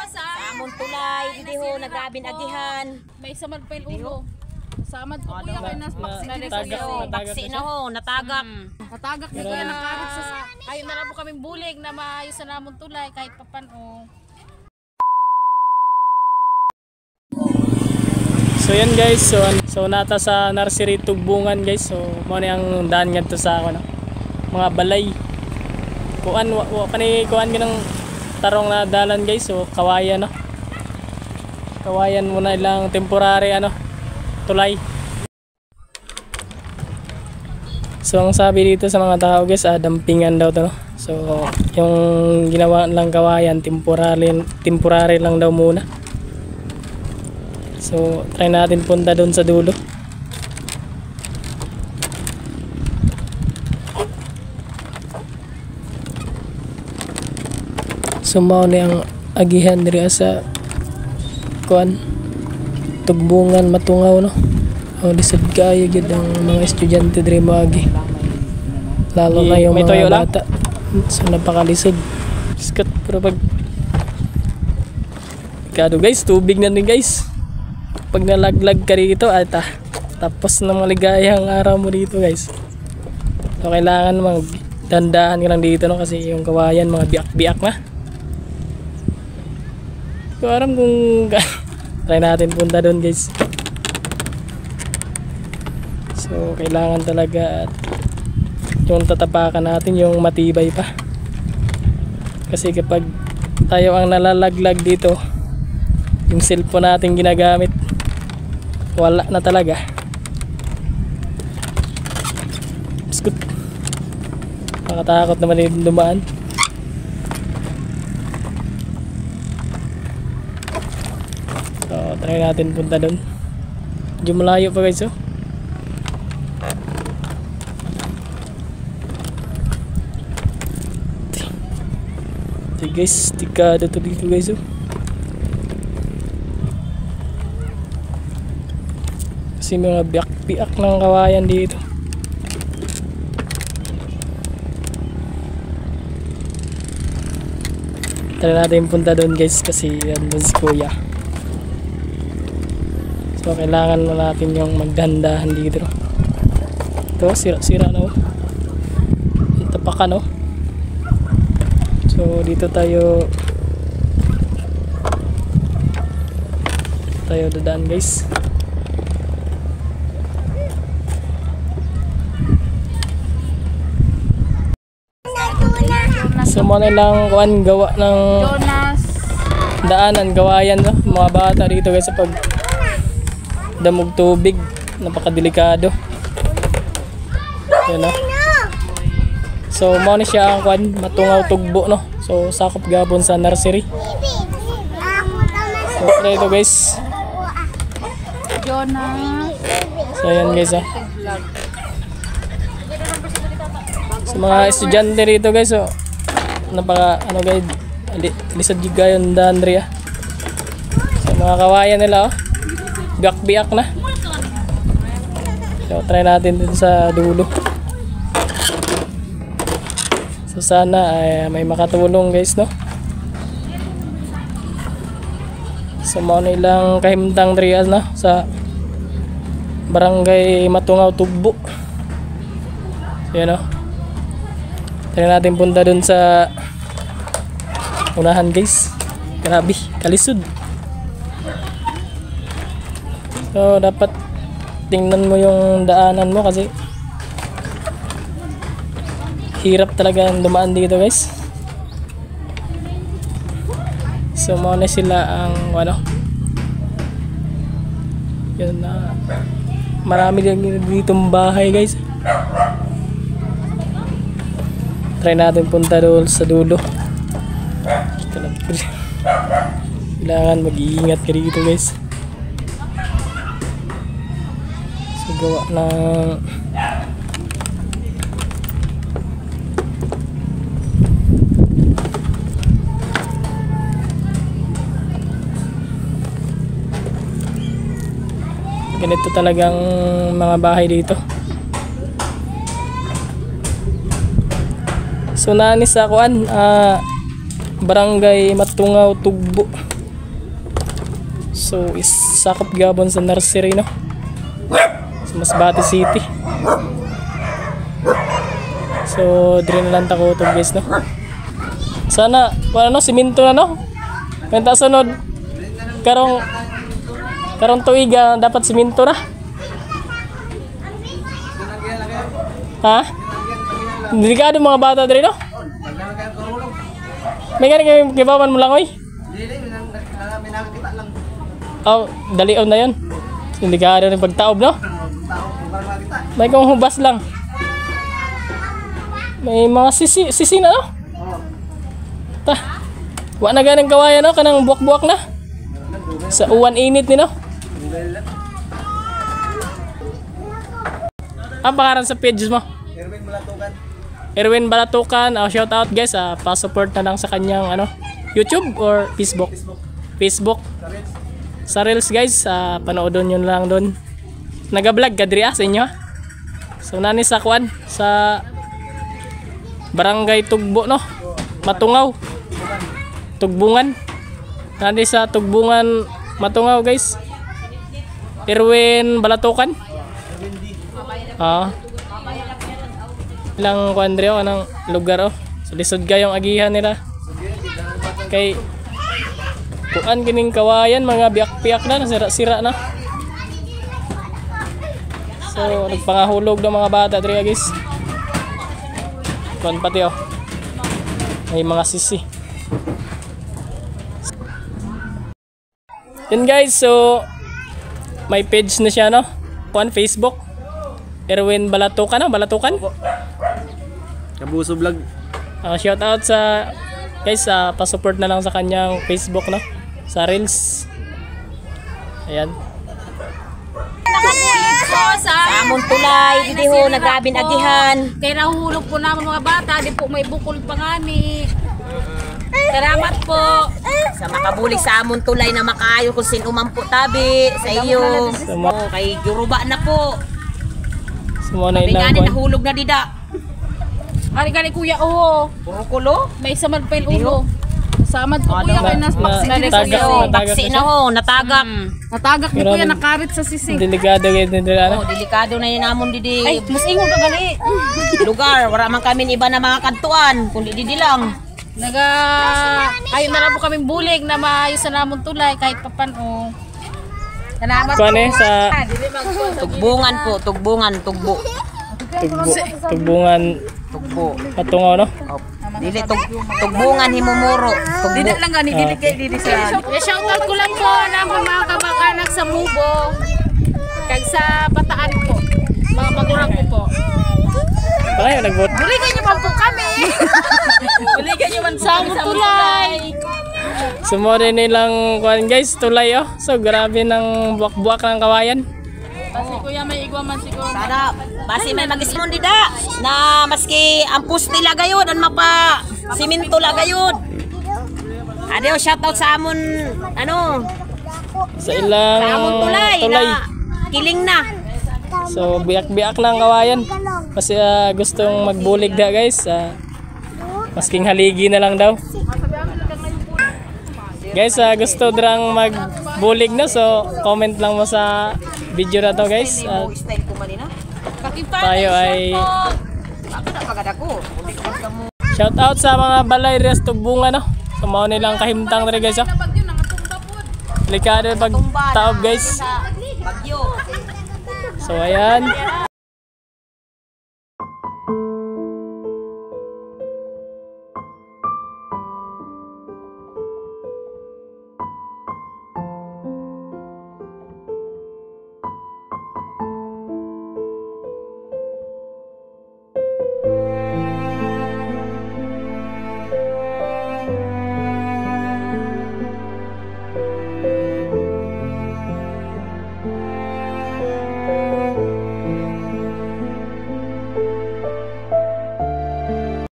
Sa amon tulay, hindi ho nagrabin agihan. May samad pa yung ulo. Samad ko kuya kay nas Paksi na ho, natagak. natagak ni kuya nakarot sa ayun na lang po kaming bulig na maayos sa namon tulay kahit papano. So yan guys, so nata sa nursery Tugbungan guys. So mo ni ang daan ngadto sa ako no. Mga balay. Kuan kuan ginang tarong na dalan guys. So kawayan no. Kawayan muna ilang temporary tulay. So ang sabi dito sa mga tao guys, dampingan daw to no. So yung ginawa lang kawayan temporary lang daw muna. So try natin punta doon sa dulo. So mao ni ang agihan diri sa kuan Tugbungan Matungaw no. O lisod kaayo gid ang mga estudyante diri moagi. Lalo na yung mga bata. So napakalisod. Skat pero pag kado guys, tubig na rin guys. Pag nalaglag ka rito tapos na maligayang araw mo dito guys. So kailangan magdandahan ka lang dito no, kasi yung kawayan mga biak-biak na. So aram kung try natin punta doon guys. So kailangan talaga at yung tatapakan natin yung matibay pa. Kasi kapag tayo ang nalalaglag dito, yung cellphone natin ginagamit, wala na talaga. Skut. Makatakot naman yung dumaan. So try natin punta doon. Medyo malayo pa guys oh. Okay guys, tikada to dito guys oh. Kasi mga biak-biak ng kawayan dito. Tara natin punta doon guys kasi doon si kuya. So kailangan na natin yung magdandahan dito. Ito sira-sira na oh. Tapakan oh. So dito tayo dadaan guys. So mo na lang kuan gawa ng Jonas daanan gawayan no? Mga bata dito guys sa pag damog tubig, napakadelikado. Yan no. So mo na siya ang kuan Matungaw Tugbo no. So sakop gabon sa nursery. So dito guys. Jonas. So yan guys ah. Sa mga estudyante rito guys so napaka guys lisod juga yung Dandria. So mga kawayan nila oh. Biak-biak na. So try natin dito sa dulo. So sana may makatulong guys no. So mao na ilang kahimtang Drias no sa Barangay Matungaw Tugbo. So yan no. Try natin punta dun sa unahan guys. Grabe, kalisod. So dapat tingnan mo yung daanan mo kasi hirap talaga dumaan dito guys. So muna sila ang yun na marami ditong bahay guys. Try natin punta doon sa dulo. Kailangan mag-iingat ka dito guys. So gawa ng ganito talagang mga bahay dito. So nani sa kuan Barangay Matungaw, Tugbo. So sakop gabon sa nursery no. Sa Masbate City. So dire na lang ta ko tug guys no. Sana ano siminto na no. Kanta sunod karong tuiga dapat siminto na. Ha? Delikado mga bata diri no? May ganun kibawan mo lang oy. Oh, dalion na yun. Delikado rin pagtaob no? May kong hubas lang. May mga sisi na no? Ta. Wa na ganang kawayan no? Kanang buwak-buwak na. Sa uwan init ni no? Ang pangalan sa pages mo? Erwin Balatukan. Shout out guys. Pa-support na lang sa kanyang YouTube or Facebook? Facebook. Sa Reels guys. Panoodon nyo lang doon. Nag-vlog ka diri sa inyo. So nani sa kwan. Sa Barangay Tugbo no? Matungaw. Tugbungan. Nani sa Tugbungan Matungaw guys. Erwin Balatukan. Ilang kuandreo anong lugar so lisod kayong agihan nila kay kuan kining kawayan mga biyak-piyak na sira-sira na. So nagpangahulog ng mga bata diri guys. Kuan pati may mga sisi. Yun guys, so may page na siya no kuan Facebook. Erwin Balatukan Balatukan. Kabuso vlog. Shout out sa guys, pa-support na lang sa kanyang Facebook no. Sa Reels. Ayan. Nakabulig po sa Amon tulay, didi ho nagabin agihan. kaya nahuhulog po namin mga bata, di po may bukol pangani. Salamat po. Sa makabulig sa amon tulay na makaayo kung sin umampo tabi sa iyo. Oh, kay Yoruba na po. Sumuna May ilang gani kuan. nahulog na dida. Ari-gani kuya oo. Puro kulo. May samad pa yung ulo. Samad po kuya kayo nas na- vaccine tagak- sa'yo. natagak Taksi na na siya? ho, natagak. Natagak ni kuya nakarit sa sisig. Delikado kayo nila Oh, delikado na yun namon didi. Ay, mas ingon ka gali. Lugar, wala man kami iba na mga kantuan, kundi didi lang. Ayun na lang po kaming bulig na maayos na namon tulay kahit papano. Salamat Kuan sa Tugbungan po, tugbungan, tugbo. Tugbungan Tugbo. Matungaw no. Oh, dili tugbungan himumuro. Tugbo. lang gani dili kay dili sa. Shout out ko lang po na mga kamag-anak sa Mubo. Kag sa Bataan po. Mga magulang ko po. Pakaya nag-vote. Buligan niyo man po kami. Buligan niyo man sa among tulay. Sumore nilang kuan guys, tulay So grabe ng buwak-buwak ng kawayan. Kasi kuya may igwa man siguro. Sana basi may mag-ismon dida na maski ang poste la gayud ang mapa siminto la gayud. Adeo shout out sa amon Sa ilang sa amon tulay na kiling na. So biyak-biyak ng kawayan. Kasi gustong magbulig da guys. Masking haligi na lang daw. Guys, gusto drang magbulig na so comment lang mo sa video na to guys. Style ko manina. Tayo ay Bakit pagada ko? Hindi ko basta mo. shout out sa mga balay res tugbungan no. So mao nilang kahimtang rin guys. Delikado pag taob guys. Bagyo. So ayan.